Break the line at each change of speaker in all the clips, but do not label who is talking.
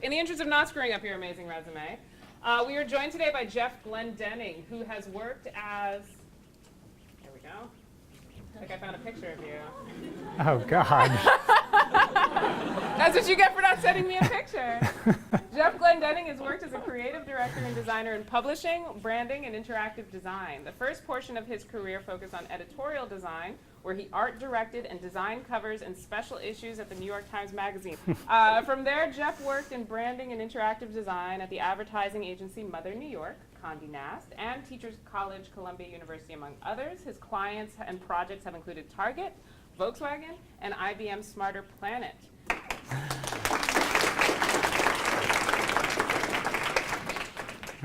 In the interest of not screwing up your amazing resume, we are joined today by Jeff Glendenning, who has worked as, here we go, I think I found a picture of you.
Oh, God.
That's what you get for not sending me a picture. Jeff Glendenning has worked as a creative director and designer in publishing, branding, and interactive design. The first portion of his career focused on editorial design, where he art directed and designed covers and special issues at the New York Times Magazine. From there, Jeff worked in branding and interactive design at the advertising agency Mother New York, Condé Nast, and Teachers College, Columbia University, among others. His clients and projects have included Target, Volkswagen, and IBM's Smarter Planet.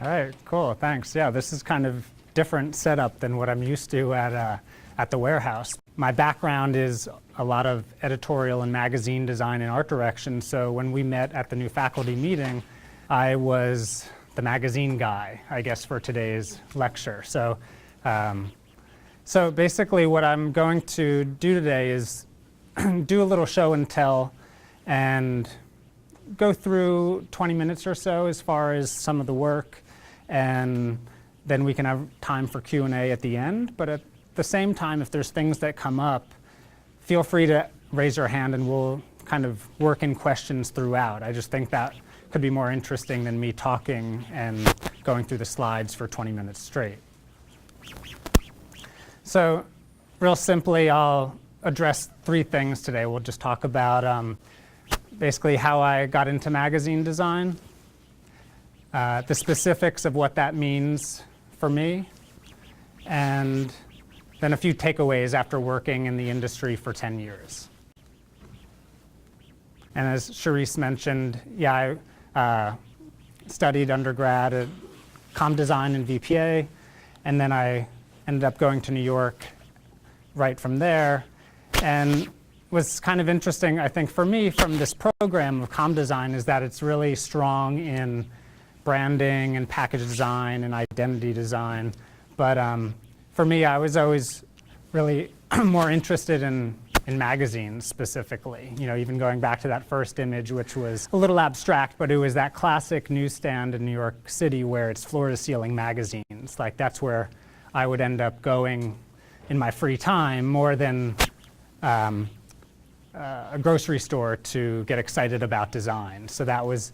All right, cool, thanks. Yeah, this is kind of different setup than what I'm used to at the warehouse. My background is a lot of editorial and magazine design and art direction, so when we met at the new faculty meeting, I was the magazine guy, I guess, for today's lecture. So basically what I'm going to do today is do a little show and tell and go through 20 minutes or so as far as some of the work, and then we can have time for Q&A at the end. But at the same time, if there's things that come up, feel free to raise your hand and we'll kind of work in questions throughout. I just think that could be more interesting than me talking and going through the slides for 20 minutes straight. So real simply, I'll address three things today. We'll just talk about basically how I got into magazine design, the specifics of what that means for me, and then a few takeaways after working in the industry for 10 years. And as Charisse mentioned, yeah, I studied undergrad at comm design and VPA, and then I ended up going to New York right from there. And what's kind of interesting, I think, for me from this program of comm design is that it's really strong in branding and package design and identity design. But for me, I was always really more interested in magazines specifically. You know, even going back to that first image, which was a little abstract, but it was that classic newsstand in New York City where it's floor-to-ceiling magazines. Like, that's where I would end up going in my free time more than a grocery store to get excited about design. So that was,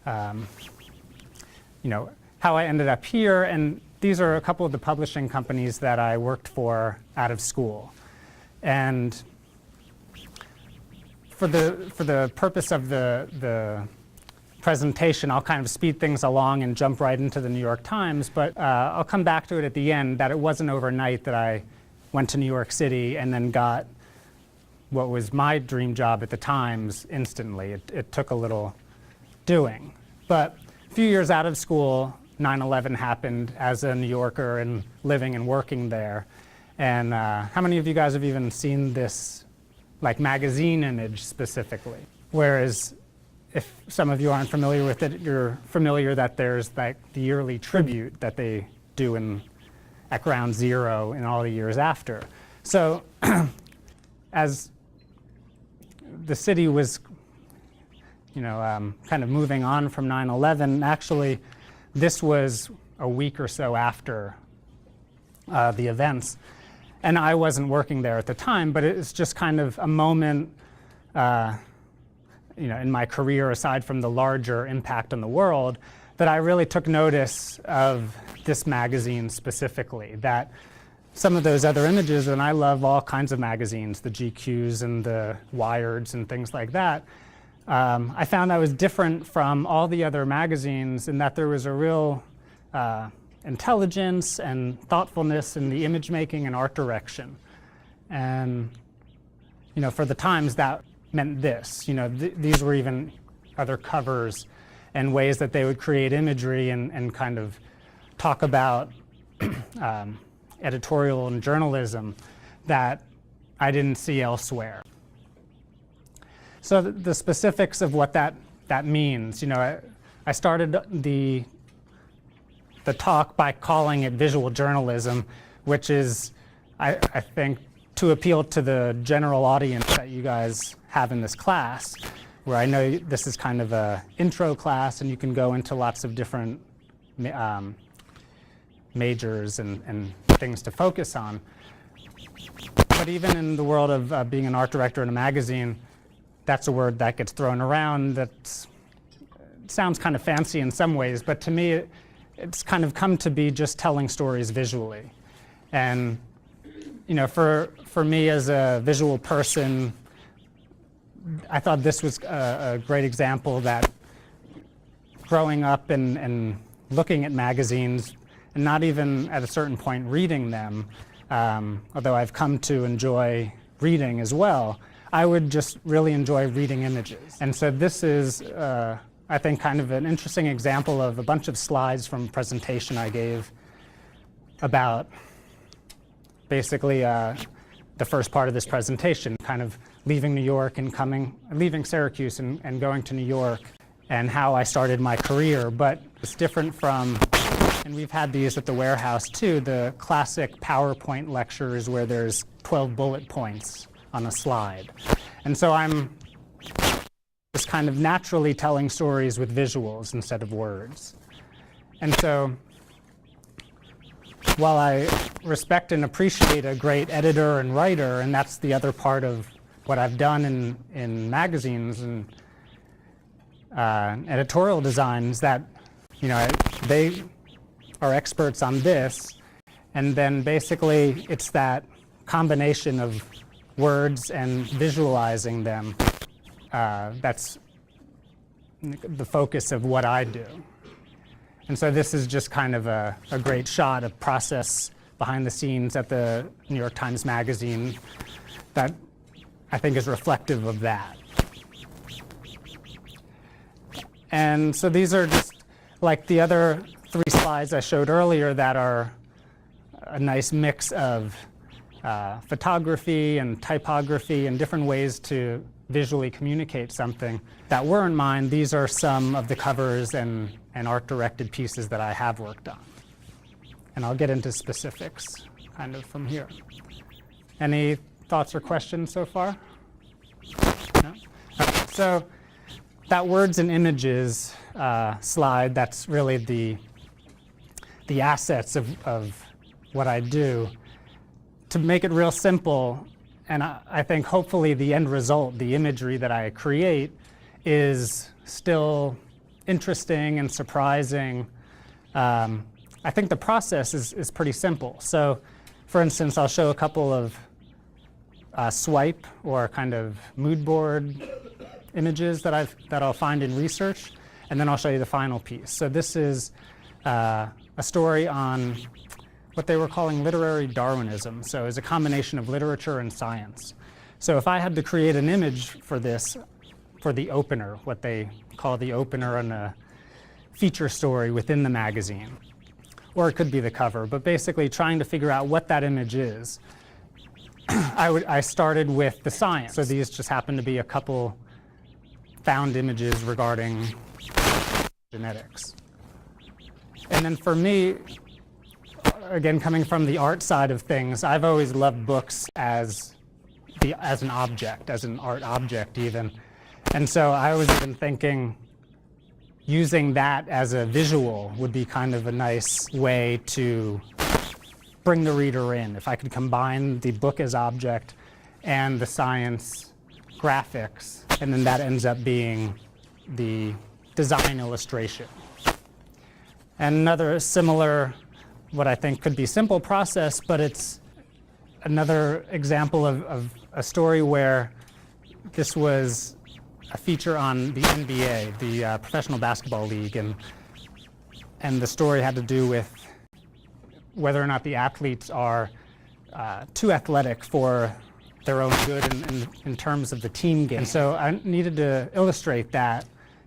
you know, how I ended up here. And these are a couple of the publishing companies that I worked for out of school. And for the purpose of the presentation, I'll kind of speed things along and jump right into the New York Times, but I'll come back to it at the end that it wasn't overnight that I went to New York City and then got what was my dream job at the Times instantly. It took a little doing. But a few years out of school, 9/11 happened as a New Yorker and living and working there. And how many of you guys have even seen this like magazine image specifically? Whereas if some of you aren't familiar with it, you're familiar that there's like the yearly tribute that they do at Ground Zero and all the years after. So as the city was, you know, kind of moving on from 9/11, actually this was a week or so after the events. And I wasn't working there at the time, but it's just kind of a moment, you know, in my career, aside from the larger impact on the world, that I really took notice of this magazine specifically. That some of those other images, and I love all kinds of magazines, the GQs and the Wireds and things like that, I found I was different from all the other magazines in that there was a real intelligence and thoughtfulness in the image making and art direction. And, you know, for the Times, that meant this. You know, these were even other covers and ways that they would create imagery and kind of talk about editorial and journalism that I didn't see elsewhere. So the specifics of what that means, you know, I started the talk by calling it visual journalism, which is, I think, to appeal to the general audience that you guys have in this class, where I know this is kind of a intro class and you can go into lots of different majors and things to focus on. But even in the world of being an art director in a magazine, that's a word that gets thrown around that sounds kind of fancy in some ways, but to me it's kind of come to be just telling stories visually. And you know, for me as a visual person, I thought this was a great example that growing up and looking at magazines, and not even at a certain point reading them, although I've come to enjoy reading as well, I would just really enjoy reading images. And so this is, I think, kind of an interesting example of a bunch of slides from a presentation I gave about basically the first part of this presentation, kind of leaving New York and leaving Syracuse and going to New York, and how I started my career. But it's different from, and we've had these at the warehouse too, the classic PowerPoint lectures where there's 12 bullet points on a slide. And so I'm just kind of naturally telling stories with visuals instead of words. And so while I respect and appreciate a great editor and writer, and that's the other part of what I've done in magazines and editorial designs, that, you know, they are experts on this, and then basically it's that combination of words and visualizing them that's the focus of what I do. And so this is just kind of a great shot of process behind the scenes at the New York Times Magazine that I think is reflective of that. And so these are just like the other 3 slides I showed earlier that are a nice mix of photography and typography and different ways to visually communicate something that weren't mine. These are some of the covers and art-directed pieces that I have worked on. And I'll get into specifics kind of from here. Any thoughts or questions so far? No? Okay. So that words and images slide, that's really the assets of what I do. To make it real simple, and I think hopefully the end result, the imagery that I create, is still interesting and surprising. I think the process is pretty simple. So for instance, I'll show a couple of swipe or kind of mood board images that I'll find in research, and then I'll show you the final piece. So this is a story on what they were calling literary Darwinism. So it's a combination of literature and science. So if I had to create an image for this, for the opener, what they call the opener in a feature story within the magazine, or it could be the cover, but basically trying to figure out what that image is, I started with the science. So these just happen to be a couple found images regarding genetics. And then for me, again, coming from the art side of things, I've always loved books as an object, as an art object even. And so I was even thinking using that as a visual would be kind of a nice way to bring the reader in. If I could combine the book as object and the science graphics, and then that ends up being the design illustration. And another similar, what I think could be simple process, but it's another example of a story where this was a feature on the NBA, the Professional Basketball League, and the story had to do with whether or not the athletes are too athletic for their own good in terms of the team game. And so I needed to illustrate that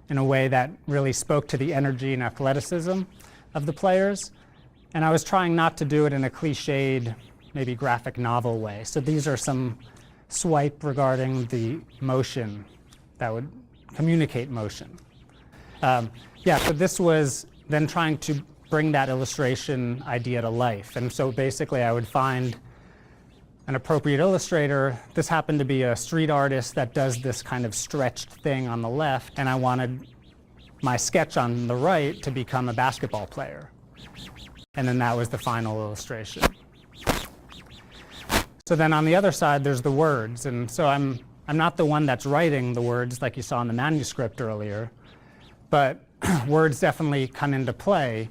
in a way that really spoke to the energy and athleticism of the players. And I was trying not to do it in a cliched, maybe graphic novel way. So these are some swipe regarding the motion that would communicate motion. Yeah, so this was then trying to bring that illustration idea to life. And so basically I would find an appropriate illustrator, this happened to be a street artist that does this kind of stretched thing on the left, and I wanted my sketch on the right to become a basketball player. And then that was the final illustration. So then on the other side, there's the words. And so I'm not the one that's writing the words like you saw in the manuscript earlier, but words definitely come into play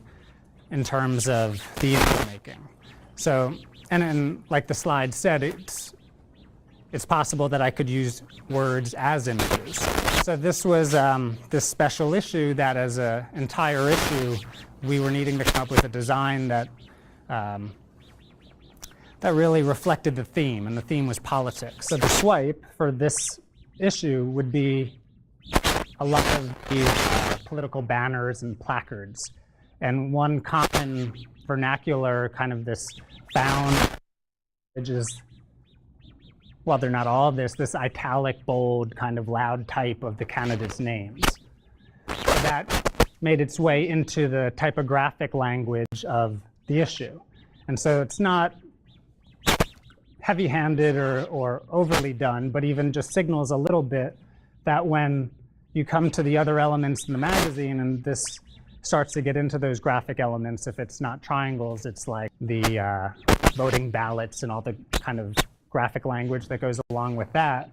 in terms of the image making. So, and like the slide said, it's possible that I could use words as images. So this was this special issue that as an entire issue, we were needing to come up with a design that that really reflected the theme, and the theme was politics. So the swipe for this issue would be a lot of these political banners and placards. And one common vernacular, kind of this bound images, well, they're not all this italic, bold, kind of loud type of the candidates' names. So that made its way into the typographic language of the issue. And so it's not heavy-handed or overly done, but even just signals a little bit that when you come to the other elements in the magazine, and this starts to get into those graphic elements, if it's not triangles, it's like the voting ballots and all the kind of graphic language that goes along with that,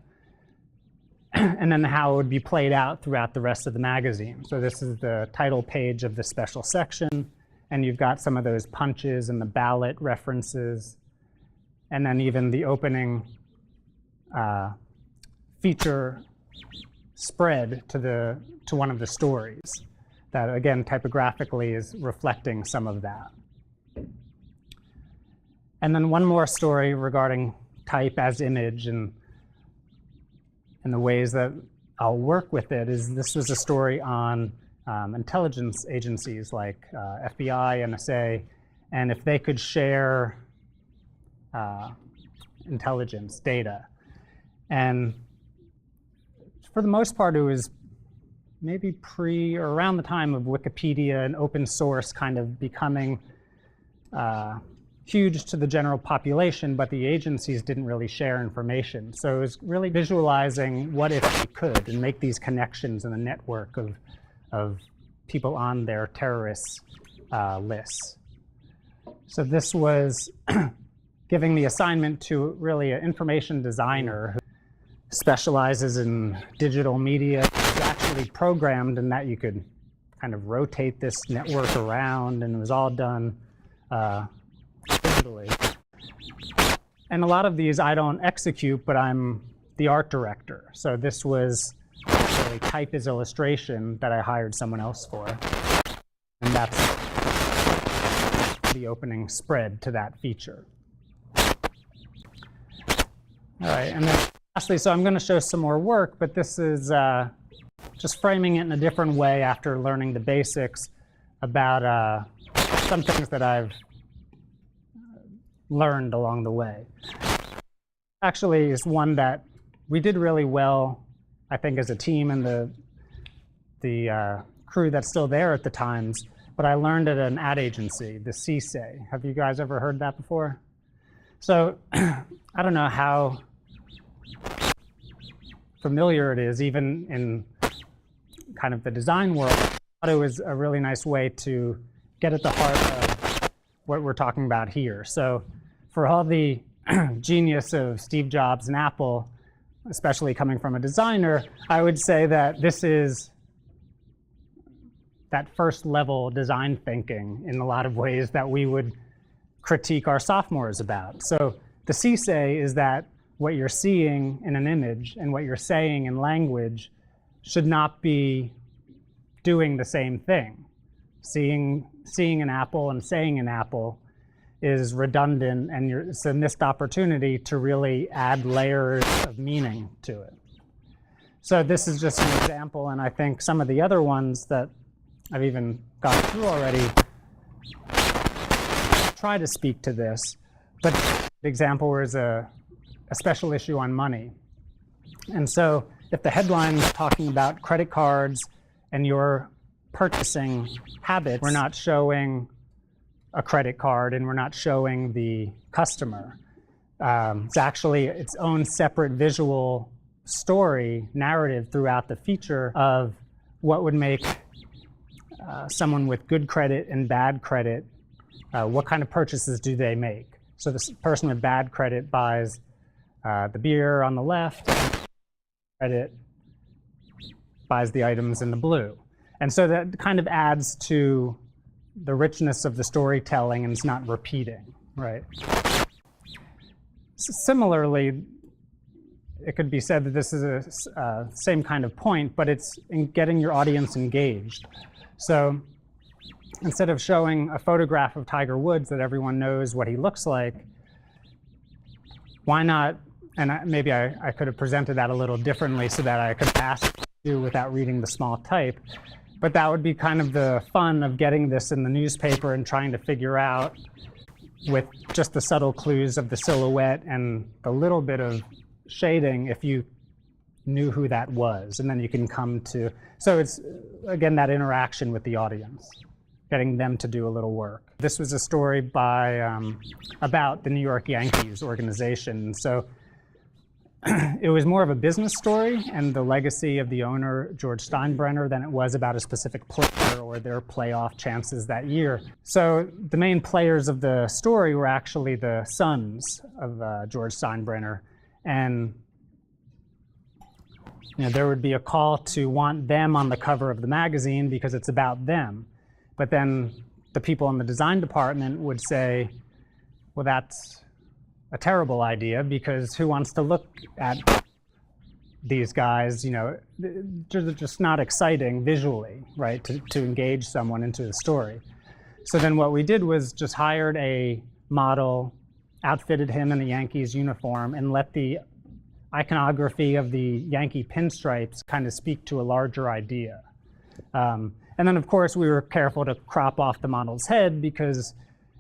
and then how it would be played out throughout the rest of the magazine. So this is the title page of the special section, and you've got some of those punches and the ballot references, and then even the opening feature spread to one of the stories that, again, typographically is reflecting some of that. And then one more story regarding type as image and the ways that I'll work with it is this was a story on intelligence agencies like FBI, NSA, and if they could share intelligence data. And for the most part, it was maybe or around the time of Wikipedia and open source kind of becoming huge to the general population, but the agencies didn't really share information. So it was really visualizing what if we could and make these connections in a network of people on their terrorist lists. So this was giving the assignment to really an information designer who specializes in digital media. It's actually programmed in that you could kind of rotate this network around, and it was all done digitally. And a lot of these I don't execute, but I'm the art director. So this was really type as illustration that I hired someone else for. And that's the opening spread to that feature. All right, and then lastly, so I'm going to show some more work, but this is just framing it in a different way after learning the basics about some things that I've learned along the way. Actually, is one that we did really well, I think, as a team and the crew that's still there at the times, but I learned at an ad agency, the CSA. Have you guys ever heard that before? So I don't know how familiar it is, even in kind of the design world. I thought it was a really nice way to get at the heart of what we're talking about here. So for all the genius of Steve Jobs and Apple, especially coming from a designer, I would say that this is that first level design thinking in a lot of ways that we would critique our sophomores about. So the CSA is that what you're seeing in an image and what you're saying in language should not be doing the same thing. Seeing an apple and saying an apple is redundant, and it's a missed opportunity to really add layers of meaning to it. So this is just an example, and I think some of the other ones that I've even gone through already try to speak to this. But the example was a special issue on money. And so if the headline is talking about credit cards and your purchasing habits, we're not showing a credit card and we're not showing the customer. It's actually its own separate visual story, narrative throughout the feature of what would make someone with good credit and bad credit, what kind of purchases do they make. So this person with bad credit buys the beer on the left, credit buys the items in the blue. And so that kind of adds to the richness of the storytelling, and it's not repeating, right? Similarly, it could be said that this is a same kind of point, but it's in getting your audience engaged. So instead of showing a photograph of Tiger Woods that everyone knows what he looks like, why not, and maybe I could have presented that a little differently so that I could ask you without reading the small type, but that would be kind of the fun of getting this in the newspaper and trying to figure out, with just the subtle clues of the silhouette and the little bit of shading, if you knew who that was. And then you can come to, so it's, again, that interaction with the audience, getting them to do a little work. This was a story by, about the New York Yankees organization. So it was more of a business story and the legacy of the owner, George Steinbrenner, than it was about a specific player or their playoff chances that year. So the main players of the story were actually the sons of George Steinbrenner. And there would be a call to want them on the cover of the magazine because it's about them. But then the people in the design department would say, well, that's a terrible idea, because who wants to look at these guys? They're just not exciting visually, right, to engage someone into the story. So then what we did was just hired a model, outfitted him in the Yankees uniform, and let the iconography of the Yankee pinstripes kind of speak to a larger idea. And then, of course, we were careful to crop off the model's head because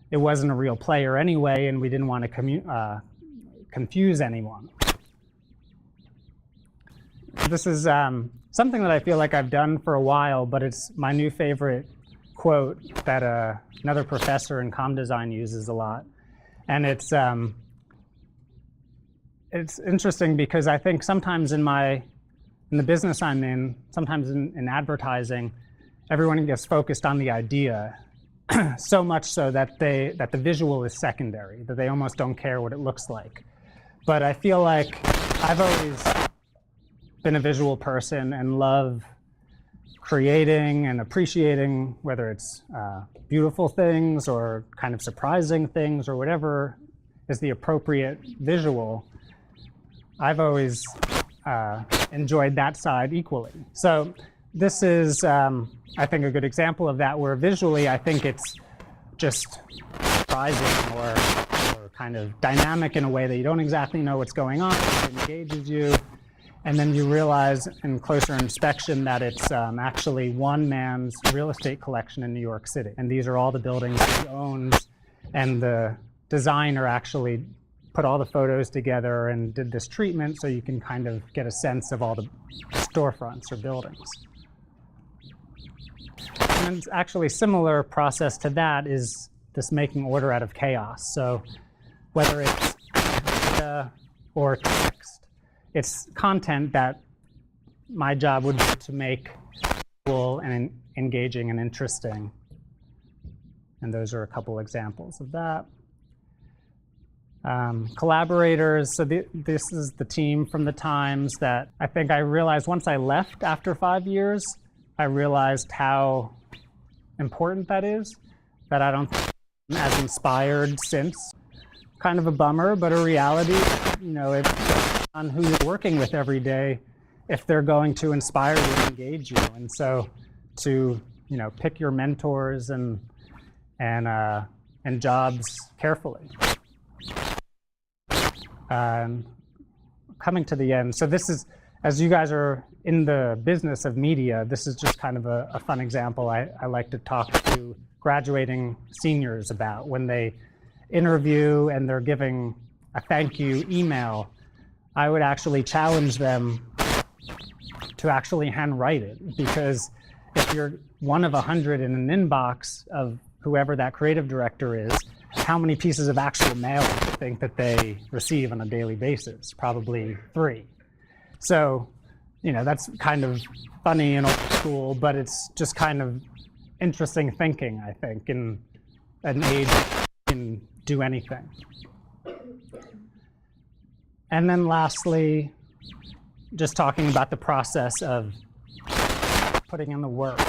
it wasn't a real player anyway, and we didn't want to confuse anyone. This is something that I feel like I've done for a while, but it's my new favorite quote that another professor in comm design uses a lot. And it's interesting because I think sometimes in the business I'm in, sometimes in advertising, everyone gets focused on the idea, so much so that the visual is secondary, that they almost don't care what it looks like. But I feel like I've always been a visual person and love creating and appreciating, whether it's beautiful things or kind of surprising things or whatever is the appropriate visual. I've always enjoyed that side equally. So this is, I think, a good example of that, where visually I think it's just surprising or kind of dynamic in a way that you don't exactly know what's going on. It engages you. And then you realize in closer inspection that it's actually one man's real estate collection in New York City. And these are all the buildings he owns. And the designer actually put all the photos together and did this treatment so you can kind of get a sense of all the storefronts or buildings. And it's actually a similar process to that is this making order out of chaos. So whether it's data or text, it's content that my job would be to make cool and engaging and interesting. And those are a couple examples of that. Collaborators, so this is the team from the Times that I think I realized once I left after 5 years, I realized how important that is, that I don't think I'm as inspired since. Kind of a bummer, but a reality. It's on who you're working with every day if they're going to inspire you and engage you. And so to pick your mentors and jobs carefully. Coming to the end. So this is, as you guys are in the business of media, this is just kind of a fun example I like to talk to graduating seniors about when they interview and they're giving a thank you email. I would actually challenge them to actually handwrite it, because if you're one of 100 in an inbox of whoever that creative director is, how many pieces of actual mail think that they receive on a daily basis, probably 3. So, you know, that's kind of funny and old school, but it's just kind of interesting thinking, I think, in an age that you can do anything. And then lastly, just talking about the process of putting in the work.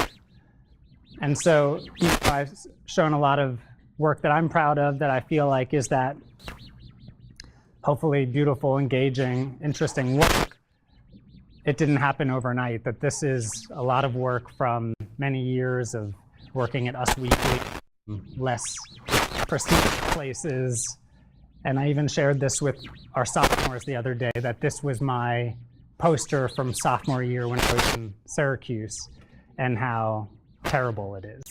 And so, you know, I've shown a lot of work that I'm proud of that I feel like is that hopefully beautiful, engaging, interesting work. It didn't happen overnight, that this is a lot of work from many years of working at Us Weekly, less prestigious places. And I even shared this with our sophomores the other day, that this was my poster from sophomore year when I was in Syracuse, and how terrible it is.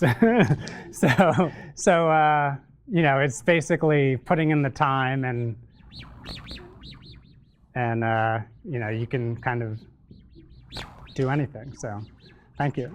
So you know, it's basically putting in the time, and you know, you can kind of do anything. So thank you.